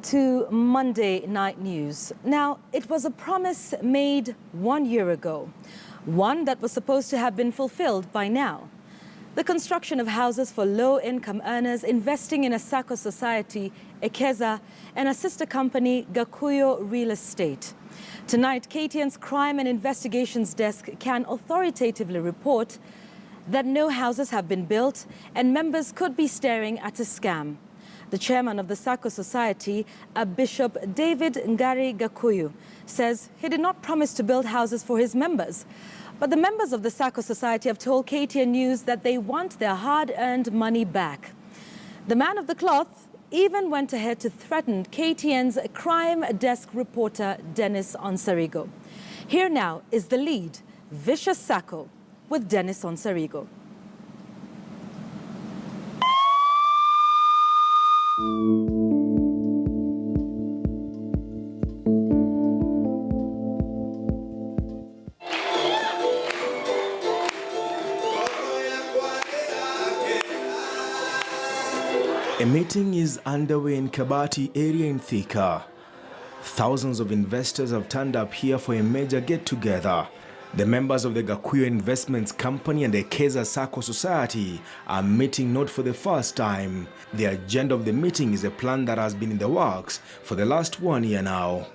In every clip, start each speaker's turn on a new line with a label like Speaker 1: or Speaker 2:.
Speaker 1: to Monday Night News. Now, it was a promise made 1 year ago, one that was supposed to have been fulfilled by now. The construction of houses for low-income earners investing in a Sacco society, Ekeza, and a sister company, Gakuyo Real Estate. Tonight, KTN's Crime and Investigations Desk can authoritatively report that no houses have been built and members could be staring at a scam. The chairman of the Sacco Society, Bishop David Ngari Gakuyo, says he did not promise to build houses for his members. But the members of the Sacco Society have told KTN News that they want their hard-earned money back. The man of the cloth even went ahead to threaten KTN's crime desk reporter, Dennis Onsarigo. Here now is the lead, Vicious Sacco, with Dennis Onsarigo.
Speaker 2: A meeting is underway in Kabati area in Thika. Thousands of investors have turned up here for a major get-together. The members of the Gakuyo Investments Company and the Ekeza Sacco Society are meeting not for the first time. The agenda of the meeting is a plan that has been in the works for the last 1 year now.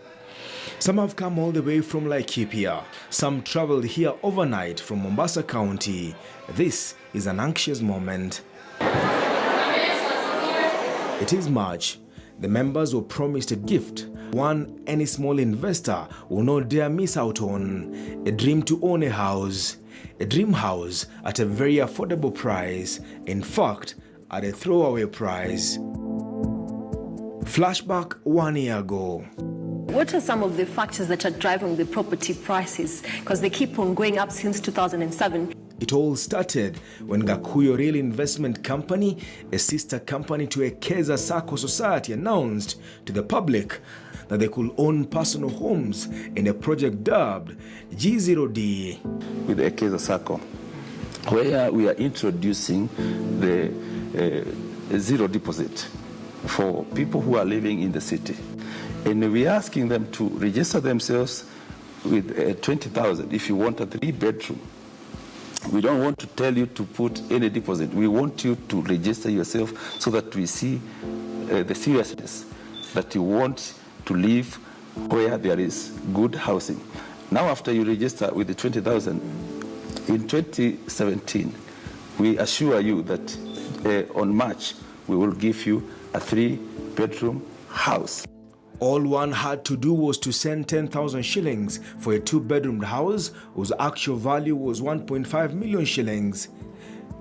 Speaker 2: Some have come all the way from Laikipia. Some traveled here overnight from Mombasa County. This is an anxious moment. It is March. The members were promised a gift, one any small investor will not dare miss out on. A dream to own a house. A dream house at a very affordable price. In fact, at a throwaway price. Flashback 1 year ago.
Speaker 3: What are some of the factors that are driving the property prices? Because they keep on going up since 2007.
Speaker 2: It all started when Gakuyo Real Investment Company, a sister company to Ekeza Sacco Society, announced to the public that they could own personal homes in a project dubbed G0D.
Speaker 4: With the Ekeza Sacco, where we are introducing the zero deposit for people who are living in the city. And we are asking them to register themselves with 20,000 if you want a 3-bedroom. We don't want to tell you to put any deposit. We want you to register yourself so that we see the seriousness that you want to live where there is good housing. Now, after you register with the 20,000, in 2017, we assure you that on March, we will give you a 3-bedroom house.
Speaker 2: All one had to do was to send 10,000 shillings for a 2-bedroom house whose actual value was 1.5 million shillings.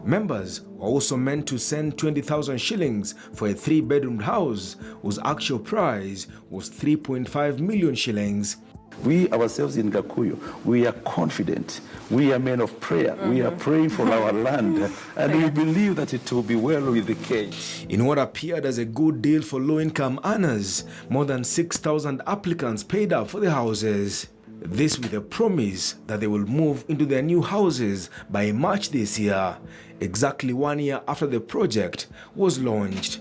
Speaker 2: Members were also meant to send 20,000 shillings for a 3-bedroom house whose actual price was 3.5 million shillings.
Speaker 4: We ourselves in Gakuyo, we are confident. We are men of prayer. We are praying for our land, and we believe that it will be well with the case.
Speaker 2: In what appeared as a good deal for low-income earners, more than 6,000 applicants paid up for the houses. This with a promise that they will move into their new houses by March this year, exactly 1 year after the project was launched.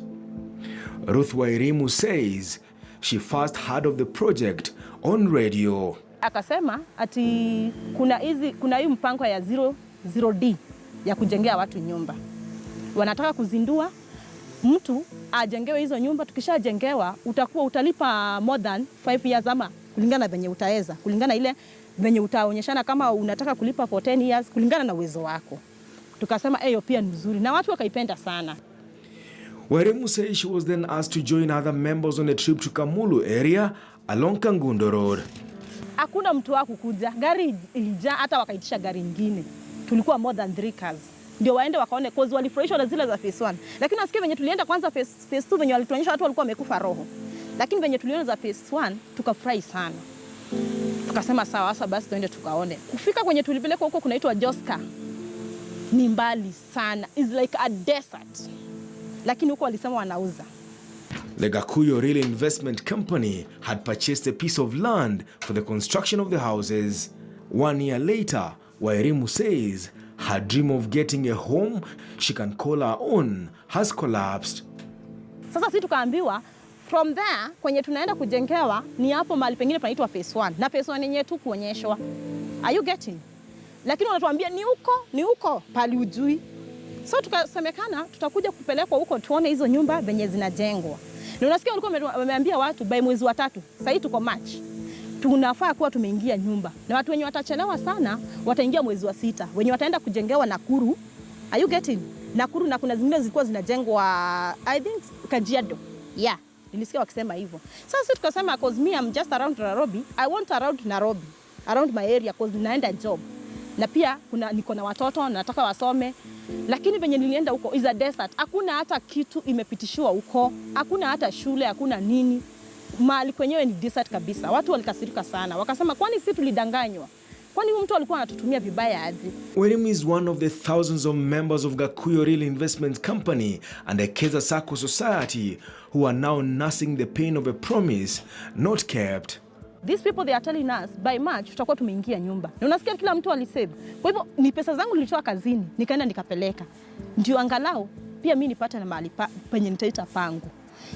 Speaker 2: Ruth Wairimu says she first heard of the project on radio.
Speaker 5: Akasema ati kuna hii mpango ya 0D ya kujengea watu nyumba. Wanataka kuzindua mtu ajengewe hizo nyumba, tukishajengewa utalipa more than 5 years ama kulingana venye utaweza, kulingana ile venye utaonyeshana kama unataka kulipa for 10 years kulingana na uwezo wako. Tukasema hiyo pia ni nzuri na watu wakaipenda sana.
Speaker 2: Wairimu says she was then asked to join other members on a trip to Kamulu area along Kangundo Road.
Speaker 5: Hakuna mtu wa kukuja, gari ilijaa, hata wakaitisha gari nyingine. Tulikuwa more than 3 cars. Ndio waende wakaone cause walifurahishwa na zile za phase 1. Lakini nasikia venye tulienda kwanza phase 2 venye walituonyesha watu walikuwa wamekufa roho. Lakini venye tuliona za phase 1 tukafurahi sana. Tukasema sawa, sasa basi tuende tukaone. Kufika kwenye tulipeleka huko kunaitwa Joska. Ni mbali sana. It's like a desert. Lakini huko walisema wanauza.
Speaker 2: The Gakuyo Real Investment Company had purchased a piece of land for the construction of the houses. 1 year later, Wairimu says her dream of getting a home she can call her own has collapsed.
Speaker 5: Sasa sisi tukaambiwa from there kwenye tunaenda kujengewa ni hapo mahali pengine panaitwa phase 1 na phase 1 yenyewe tu kuonyeshwa. Are you getting? Lakini wanatuambia ni huko pali ujui. So tukasemekana tutakuja kupelekwa huko tuone hizo nyumba venye zinajengwa. Na unasikia walikuwa wameambia watu by mwezi wa 3. Sasa tuko March. Tunafaa kuwa tumeingia nyumba. Na watu wenye watachelewa sana wataingia mwezi wa 6. Wenye wataenda kujengewa Nakuru. Are you getting? Nakuru na kuna zingine zilikuwa zinajengwa I think Kajiado. Yeah, nilisikia wakisema hivyo. Sasa tukasema cause me I'm just around Nairobi. I want around Nairobi. Around my area cause naenda job. Na pia niko na watoto nataka wasome. Lakini venye nilienda huko is a desert. Hakuna hata kitu imepitishiwa huko. Hakuna hata shule, hakuna nini. Mahali kwenyewe ni desert kabisa. Watu walikasirika sana. Wakasema kwani sisi tulidanganywa? Kwani mtu alikuwa anatutumia vibaya aje?
Speaker 2: Werim is one of the thousands of members of Gakuyo Real Investment Company and Ekeza Sacco Society who are now nursing the pain of a promise not kept.
Speaker 5: These people they are telling us by March tutakuwa tumeingia nyumba. Na unasikia kila mtu alisave. Kwa hivyo ni pesa zangu nilitoa kazini, nikaenda nikapeleka. Ndio angalau pia mimi nipate na mahali penye nitaita pangu.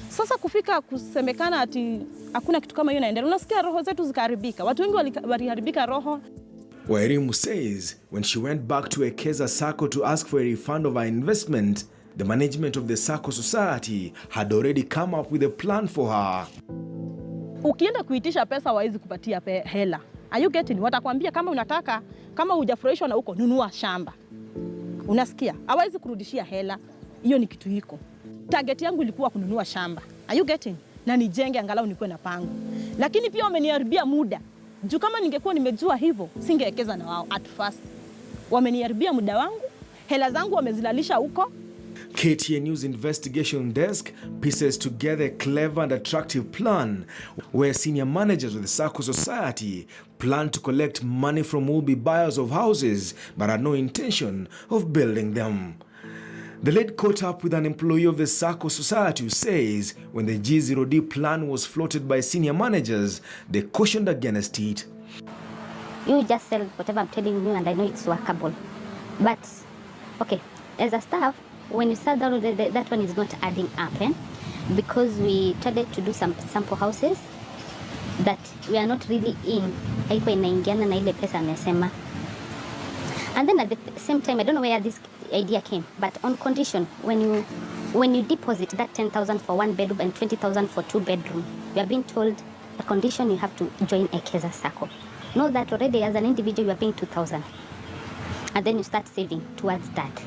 Speaker 5: Sasa kufika kusemekana ati hakuna kitu kama hiyo inaendelea. Unasikia roho zetu zikaharibika. Watu wengi waliharibika roho.
Speaker 2: Wairimu says when she went back to Ekeza Sacco to ask for a refund of her investment, the management of the Sacco Society had already come up with a plan for her.
Speaker 5: Ukienda kuitisha pesa hawezi kupatia hela. Are you getting? Watakwambia kama unataka, kama hujafurahishwa na huko, nunua shamba. Unasikia? Hawezi kurudishia hela. Hiyo ni kitu hiko. Target yangu ilikuwa kununua shamba. Are you getting? Na nijenge angalau nikuwe na pango. Lakini pia wameniharibia muda. Juu kama ningekuwa nimejua hivyo, singeekeza na wao at first. Wameniharibia muda wangu, hela zangu wamezilalisha huko.
Speaker 2: KTN News Investigation Desk pieces together a clever and attractive plan where senior managers of the Sacco Society plan to collect money from will-be buyers of houses but had no intention of building them. The lead caught up with an employee of the Sacco Society who says when the G0D plan was floated by senior managers, they cautioned against it.
Speaker 6: You just sell whatever I'm telling you and I know it's workable. But, okay, as a staff, when you sell down, that one is not adding up, because we tried to do some sample houses that we are not really in. Haikuwa inaingiana na ile pesa amesema. And then at the same time, I don't know where this idea came, but on condition, when you deposit that 10,000 for 1 bedroom and 20,000 for 2 bedroom, we are being told the condition you have to join Ekeza Sacco. Know that already as an individual you are paying 2,000, and then you start saving towards that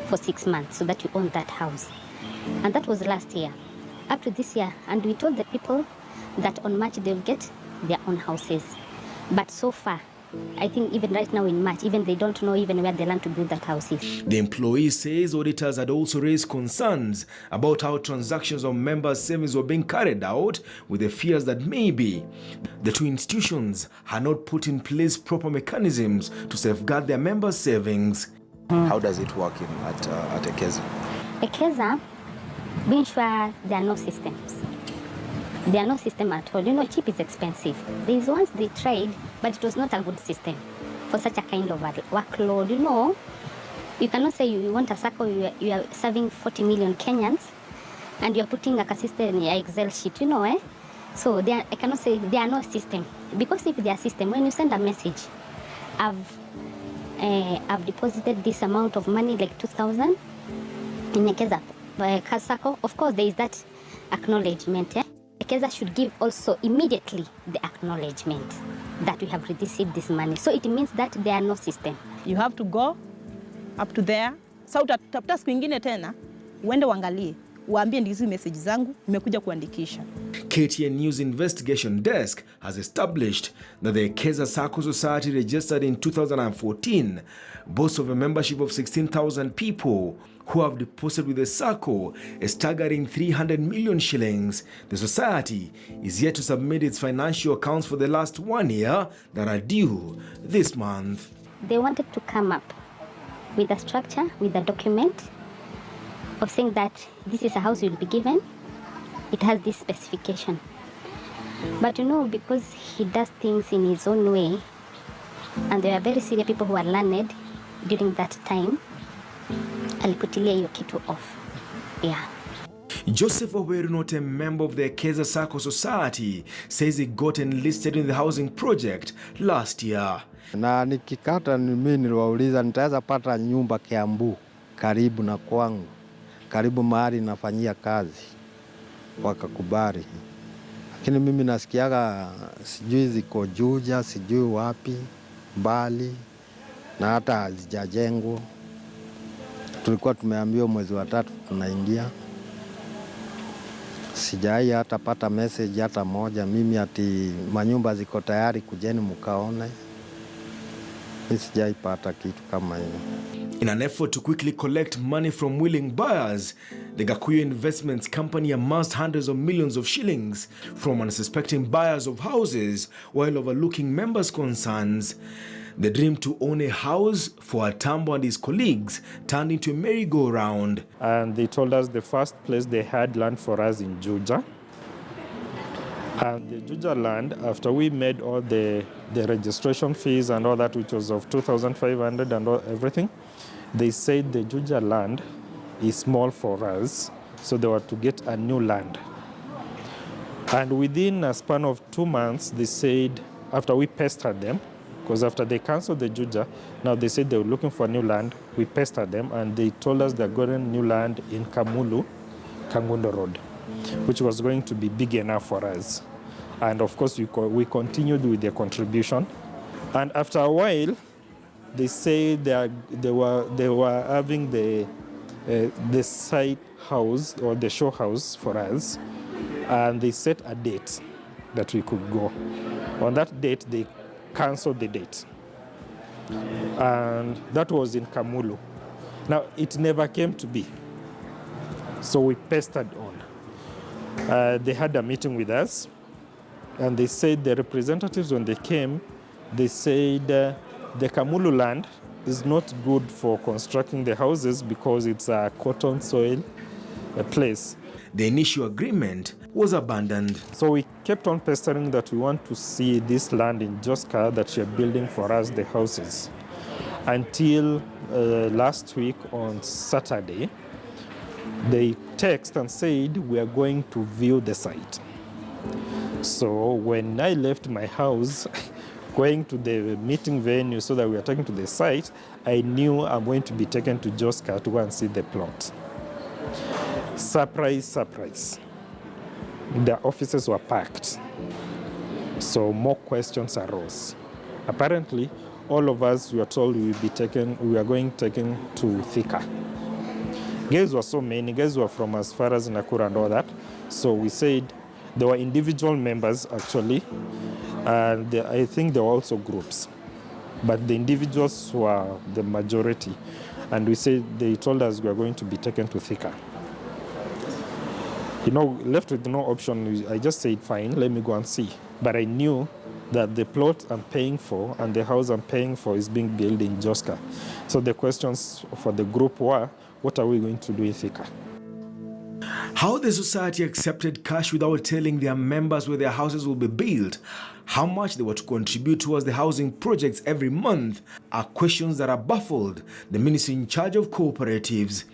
Speaker 6: for 6 months so that you own that house. And that was last year. Up to this year, and we told the people that on March they'll get their own houses. But so far, I think even right now in March, even they don't know even where they land to build that house is.
Speaker 2: The employee says auditors had also raised concerns about how transactions of members' savings were being carried out, with the fears that maybe the two institutions had not put in place proper mechanisms to safeguard their members' savings.
Speaker 7: How does it work at Ekeza?
Speaker 6: Ekeza, being sure there are no systems. There are no system at all. You know, cheap is expensive. There is once they tried, but it was not a good system for such a kind of workload. You know, you cannot say you want a Sacco, you are serving 40 million Kenyans, and you are putting a system in your Excel sheet, you know, So I cannot say there are no system. Because if there are system, when you send a message, I've deposited this amount of money, like 2,000, in Ekeza Sacco, of course there is that acknowledgement. Ekeza should give also immediately the acknowledgement that we have received this money. So it means that there are no system.
Speaker 5: You have to go up to there. Sasa utatafuta siku nyingine tena, uende uangalie, uambie ndizi message zangu nimekuja kuandikisha.
Speaker 2: KTN News Investigation Desk has established that the Ekeza Sacco Society, registered in 2014, boasts of a membership of 16,000 people who have deposited with the Sacco a staggering 300 million shillings. The society is yet to submit its financial accounts for the last 1 year that are due this month.
Speaker 6: They wanted to come up with a structure, with a document of saying that this is a house you'll be given. It has this specification. But you know, because he does things in his own way, and there are very serious people who are learned during that time, aliputilia hiyo kitu off. Yeah.
Speaker 2: Joseph Oweru, not a member of the Ekeza Sacco society, says he got enlisted in the housing project last year.
Speaker 8: Na nikikata mimi niliwauliza nitaweza pata nyumba Kiambu karibu na kwangu, karibu mahali nafanyia kazi, wakakubali. Lakini mimi nasikiaga sijui ziko Juja, sijui wapi, mbali na hata hazijajengwa. Tulikuwa tumeambiwa mwezi wa 3 tunaingia. Sijai hata pata message hata moja mimi ati manyumba ziko tayari kujeni mkaone. Sijai pata kitu kama hiyo.
Speaker 2: In an effort to quickly collect money from willing buyers, the Gakuyo Investments Company amassed hundreds of millions of shillings from unsuspecting buyers of houses while overlooking members' concerns. The dream to own a house for Atambo and his colleagues turned into a merry-go-round.
Speaker 9: And they told us the first place they had land for us in Juja. And the Juja land, after we made all the registration fees and all that, which was of 2,500 and everything, they said the Juja land is small for us, so they were to get a new land. And within a span of 2 months, they said, after we pestered them, because after they canceled the Juja, now they said they were looking for new land. We pestered them, and they told us they're getting new land in Kamulu, Kangundo Road, which was going to be big enough for us. And of course, we continued with their contribution. And after a while, they said they were having the site house or the show house for us, and they set a date that we could go. On that date, they canceled the date. And that was in Kamulu. Now, it never came to be. So we pestered on. They had a meeting with us, and they said the representatives, when they came, they said the Kamulu land is not good for constructing the houses because it's a cotton soil place.
Speaker 2: The initial agreement was abandoned.
Speaker 9: So we kept on pestering that we want to see this land in Joska that you're building for us, the houses. Until last week on Saturday, they text and said we are going to view the site. So when I left my house, going to the meeting venue so that we are taken to the site, I knew I'm going to be taken to Joska to go and see the plot. Surprise, surprise. The offices were packed. So more questions arose. Apparently, all of us were told we are going taken to Thika. Guys were so many, guys were from as far as Nakuru and all that. So we said there were individual members actually, and I think there were also groups. But the individuals were the majority. And they told us we are going to be taken to Thika. Left with no option, I just said, fine, let me go and see. But I knew that the plot I'm paying for and the house I'm paying for is being built in Joska. So the questions for the group were, what are we going to do in Thika?
Speaker 2: How the society accepted cash without telling their members where their houses will be built, how much they were to contribute towards the housing projects every month, are questions that are baffled the ministry in charge of cooperatives.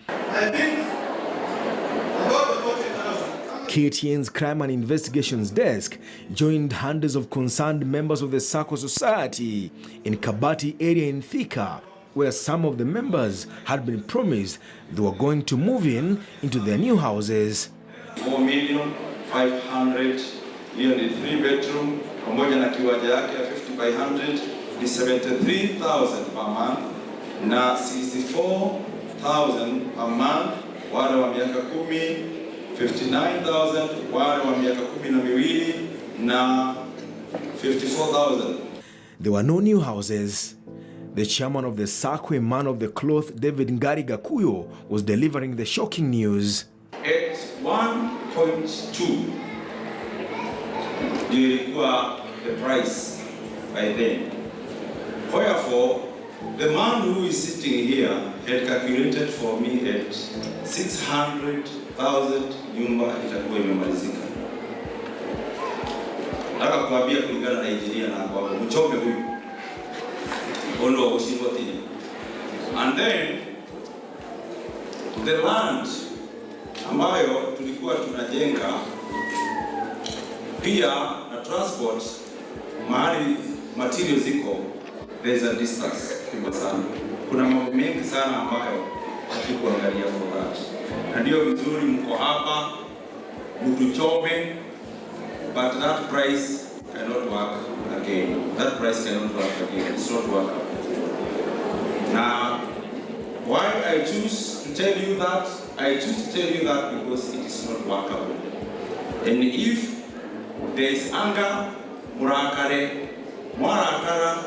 Speaker 2: KTN's Crime and Investigations Desk joined hundreds of concerned members of the Sacco society in Kabati area in Thika, where some of the members had been promised they were going to move into their new houses.
Speaker 10: 4,500,000, hiyo ni 3 bedroom, pamoja na kiwanja yake ya 50 by 100 ni 73,000 per month na 64,000 per month wale wa miaka 10, 59,000 wale wa miaka 12 na 54,000.
Speaker 2: There were no new houses. The chairman of the Sacco, a man of the cloth, David Ngari Gakuyo, was delivering the shocking news.
Speaker 10: At 1.2, ilikuwa the price by then. Therefore, the man who is sitting here had calculated for me at 600,000 nyumba itakuwa imemalizika. Nataka kuambia kulingana na engineer na kwa mchome huyu. And then the land ambayo tulikuwa tunajenga pia na transport mahali materials ziko, there's a distance kubwa sana. Kuna mambo mengi sana ambayo hatukuangalia for that. Na ndio vizuri mko hapa mtuchome, but that price cannot work again. That price cannot work again. It's not workable. Now, why I choose to tell you that? I choose to tell you that because it is not workable. And if there is anger, murakare, murakara,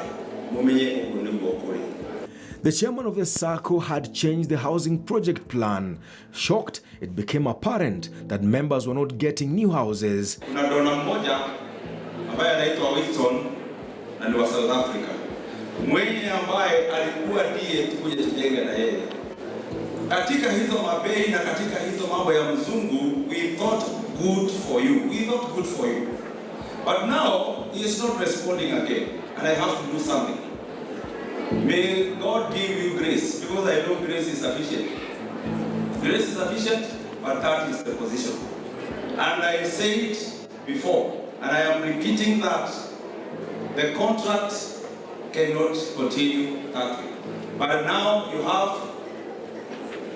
Speaker 10: mumenye ugunibokore.
Speaker 2: The chairman of the Sacco had changed the housing project plan. Shocked, it became apparent that members were not getting new houses.
Speaker 10: Kuna dona mmoja ambaye anaitwa Wilson na ni wa South Africa. Mwenye ambaye alikuwa ndiye tukuje tujenge na yeye. Katika hizo mabei na katika hizo mambo ya mzungu, we thought good for you. We thought good for you. But now he is not responding again, and I have to do something. May God give you grace, because I know grace is sufficient. Grace is sufficient, but that is the position. And I said before, and I am repeating that the contract cannot continue that way. But now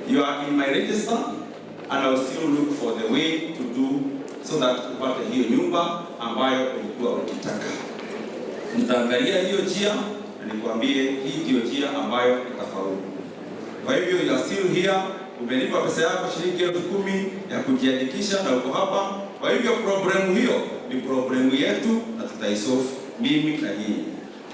Speaker 10: you are in my register, and I will still look for the way to do so that upate hiyo nyumba ambayo ulikuwa ukitaka. Nitaangalia hiyo njia na nikwambie hii ndio njia ambayo itafaulu. Kwa hivyo you are still here, umenipa pesa yako shilingi 10,000 ya kujiandikisha na uko hapa. Kwa hivyo problemu hiyo ni problemu yetu na tutaisolve mimi na hii.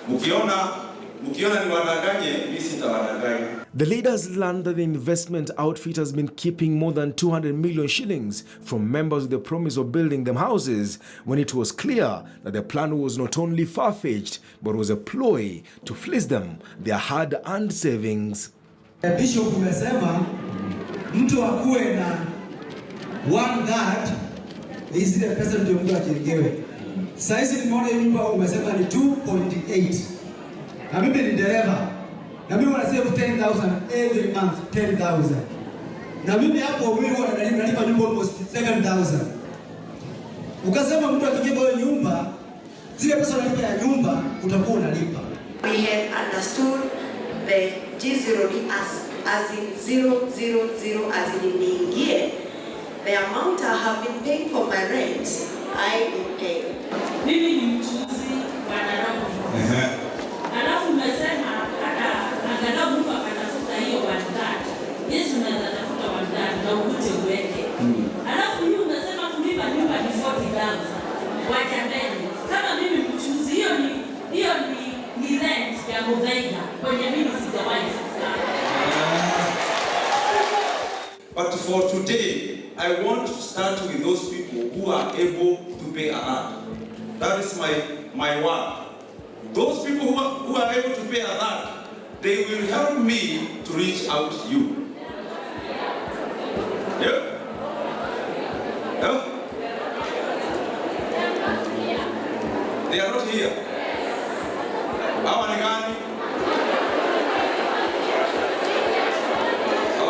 Speaker 10: Mukiona ni wadanganye, mimi sitawadanganya.
Speaker 2: The leaders learned that the investment outfit has been keeping more than 200 million shillings from members with the promise of building them houses, when it was clear that the plan was not only far-fetched, but was a ploy to fleece them their hard-earned savings.
Speaker 11: Bishop umesema mtu akuwe na 1/3 zile pesa ndio mtu ajengewe. Sasa hizi nimeona nyumba umesema ni 2.8. Na mimi ni dereva. Na mimi wana save 10,000 every month, 10,000. Na mimi hapo mimi nalipa nyumba almost 7,000. Ukasema mtu akijenga hiyo nyumba, zile pesa unalipa ya nyumba utakuwa unalipa.
Speaker 12: We have understood the G0D as in 000 as in niingie. The amount I have been paying for my rent, I will pay.
Speaker 13: Mimi ni mchuzi wa Nairobi. Alafu umesema angalau mtu akatafuta hiyo 1/3. Yesu unaweza tafuta 1/3 na ukute uweke. Alafu hiyo unasema kulipa nyumba ni 40,000. Wacha mbele. Kama mimi mchuzi hiyo ni rent ya Muvega kwenye mimi sijawahi sasa.
Speaker 10: But for today, I want to start with those people who are able to pay a lot. That is my word. Those people who are able to pay a lot, they will help me to reach out to you. Yeah? Yeah? They are not here. How are they?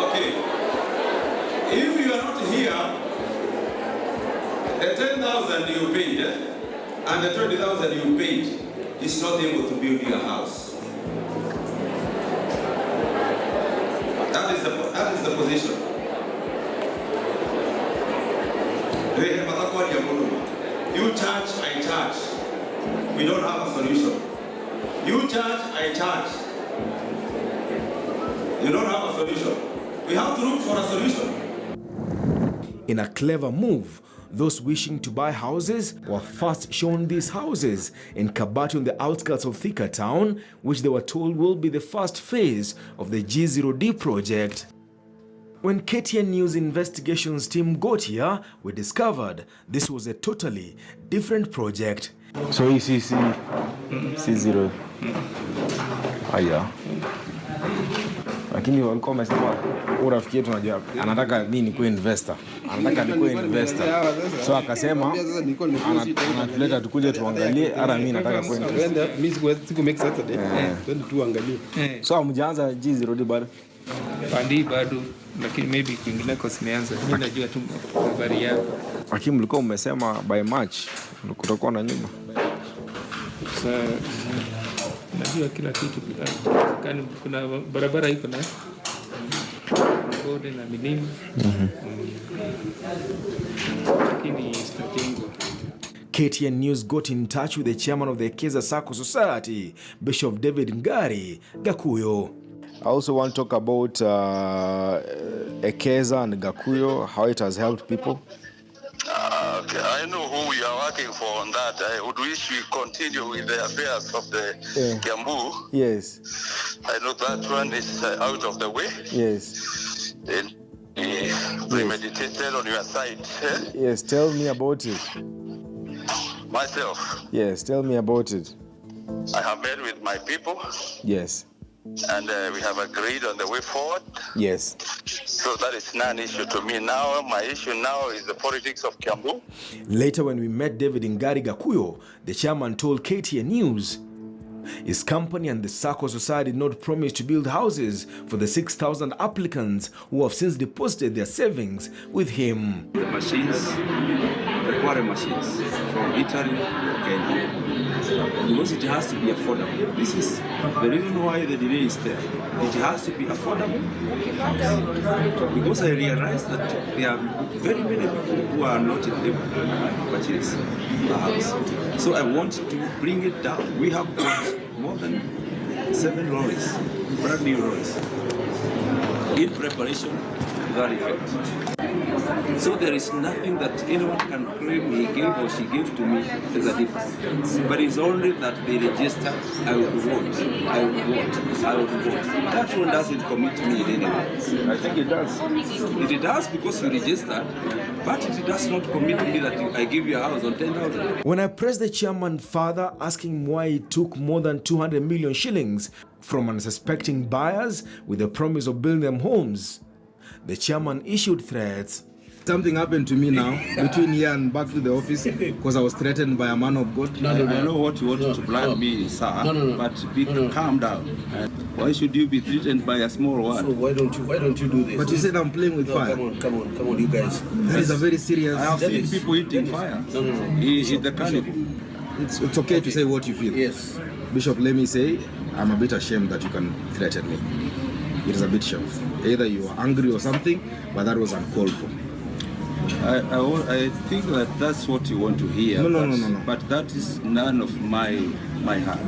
Speaker 10: Okay. If you are not here, the 10,000 you paid and the 20,000 you paid is not able to build your house. That is the position. You charge, I charge. We don't have a solution. You charge, I charge. You don't have a solution. We have to look for a solution.
Speaker 2: In a clever move, those wishing to buy houses were first shown these houses in Kabati on the outskirts of Thika town, which they were told will be the first phase of the G0D project. When KTN News investigations team got here, we discovered this was a totally different project.
Speaker 7: So hii C0. Haya. Lakini walikuwa wamesema urafiki yetu unajua anataka mimi nikuwe investor. Anataka nikuwe investor. So akasema anatuleta tukuje tuangalie ara mimi nataka kuwa investor.
Speaker 14: Mimi siku make Saturday. Twende tuangalie.
Speaker 7: So hamjaanza G0D bado?
Speaker 14: Pandi bado, lakini maybe kwingineko simeanza. Mimi najua tu habari yao.
Speaker 7: Lakini mlikuwa umesema by March kutakuwa na nyumba.
Speaker 14: Sasa najua kila kitu kani kuna barabara iko na bode na milima. Lakini sitajengwa.
Speaker 2: KTN News got in touch with the chairman of the Ekeza Sacco Society, Bishop David Ngari Gakuyo.
Speaker 7: I also want to talk about Ekeza and Gakuyo, how it has helped people.
Speaker 15: Okay, I know who we are working for on that. I would wish we continue with the affairs of the Kiambu.
Speaker 7: Yes.
Speaker 15: I know that one is out of the way.
Speaker 7: Yes.
Speaker 15: Then premeditated on your side.
Speaker 7: Yes, tell me about it.
Speaker 15: Myself.
Speaker 7: Yes, tell me about it.
Speaker 15: I have met with my people.
Speaker 7: Yes.
Speaker 15: And we have agreed on the way forward.
Speaker 7: Yes.
Speaker 15: So that is not an issue to me now. My issue now is the politics of Kiambu.
Speaker 2: Later, when we met David Ngari Gakuyo, the chairman told KTN News his company and the Sacco Society did not promise to build houses for the 6,000 applicants who have since deposited their savings with him.
Speaker 4: The machines, the quarry machines from Italy, Kenya, because it has to be affordable. This is the reason why the delay is there. It has to be affordable because I realize that there are very many people who are not able to purchase a house. So I want to bring it down. We have got more than 7 lorries, brand new lorries, in preparation to that effect. So there is nothing that anyone can claim he gave or she gave to me as a difference. But it's only that they register, I would vote, I would vote, I would vote. That one doesn't commit me in any way.
Speaker 7: I think it does.
Speaker 4: It does because you registered, but it does not commit me that I give you a house on 10,000.
Speaker 2: When I pressed the chairman further, asking him why it took more than 200 million shillings from unsuspecting buyers with the promise of building them homes, the chairman issued threats.
Speaker 7: Something happened to me now between here and back to the office because I was threatened by a man of God.
Speaker 4: I know what you want to blame me, sir, but calm down. Why should you be threatened by a small one?
Speaker 16: So why don't you do this?
Speaker 7: But you said I'm playing with fire.
Speaker 16: Come on, you guys.
Speaker 7: That is a very serious.
Speaker 4: I have seen people eating fire. He the carnival.
Speaker 7: It's okay to say what you feel.
Speaker 16: Yes.
Speaker 7: Bishop, let me say, I'm a bit ashamed that you can threaten me. It is a bit shameful. Either you are angry or something, but that was uncalled for.
Speaker 4: I think that that's what you want to hear.
Speaker 7: No.
Speaker 4: But that is none of my heart.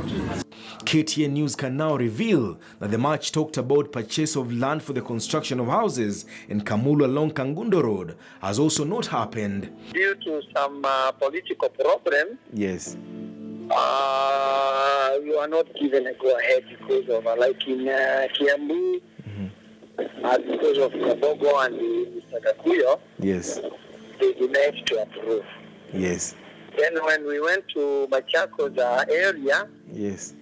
Speaker 2: KTN News can now reveal that the match talked about purchase of land for the construction of houses in Kamulu along Kangundo Road has also not happened.
Speaker 17: Due to some political problem,
Speaker 7: yes,
Speaker 17: you are not given a go-ahead because of, like in Kiambu, because of Kabogo and Mr. Gakuyo,
Speaker 7: yes,
Speaker 17: they denied to approve.
Speaker 7: Yes.
Speaker 17: Then when we went to Machako's area,
Speaker 7: yes,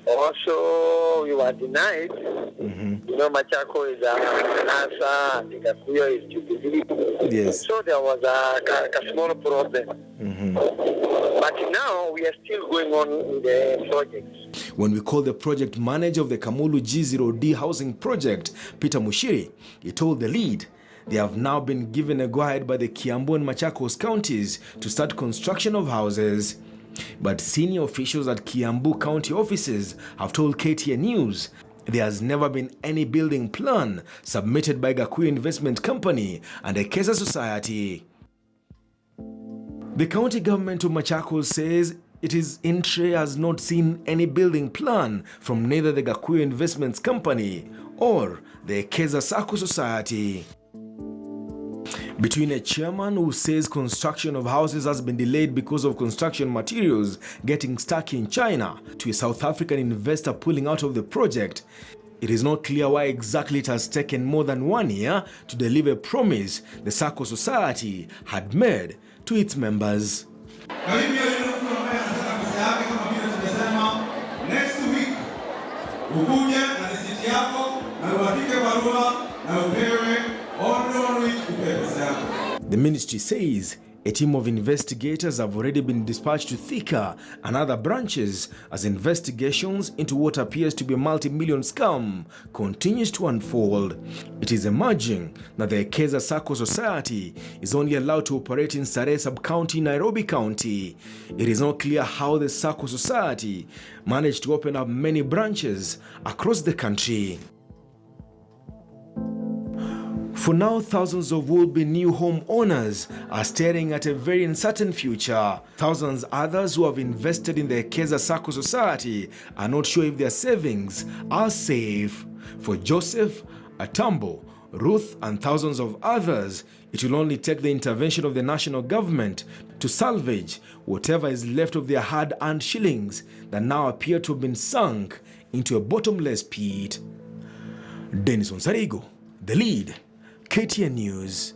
Speaker 17: also we were denied. You know, Machako is NASA and Gakuyo is Jubilee.
Speaker 7: Yes.
Speaker 17: So there was a small problem. But now we are still going on with the project.
Speaker 2: When we called the project manager of the Kamulu G0D housing project, Peter Mushiri, he told the lead they have now been given a go-ahead by the Kiambu and Machakos counties to start construction of houses. But senior officials at Kiambu county offices have told KTN News there has never been any building plan submitted by Gakuyo Investment Company and Ekeza Society. The county government of Machakos says its intre has not seen any building plan from neither the Gakuyo Investments Company or the Ekeza Sacco Society. Between a chairman who says construction of houses has been delayed because of construction materials getting stuck in China to a South African investor pulling out of the project, it is not clear why exactly it has taken more than 1 year to deliver a promise the Sacco Society had made to its members.
Speaker 10: Next week, ukuje na risiti yako na uandike barua na upewe.
Speaker 2: The ministry says A team of investigators have already been dispatched to Thika and other branches as investigations into what appears to be a multi-million scam continues to unfold. It is emerging that the Ekeza Sacco Society is only allowed to operate in Sare Sub-County, Nairobi County. It is not clear how the Sacco Society managed to open up many branches across the country. For now, thousands of would-be new home owners are staring at a very uncertain future. Thousands others who have invested in the Ekeza Sacco Society are not sure if their savings are safe. For Joseph, Atambo, Ruth and thousands of others, it will only take the intervention of the national government to salvage whatever is left of their hard-earned shillings that now appear to have been sunk into a bottomless pit. Dennis Onsarigo, The Lead, KTN News.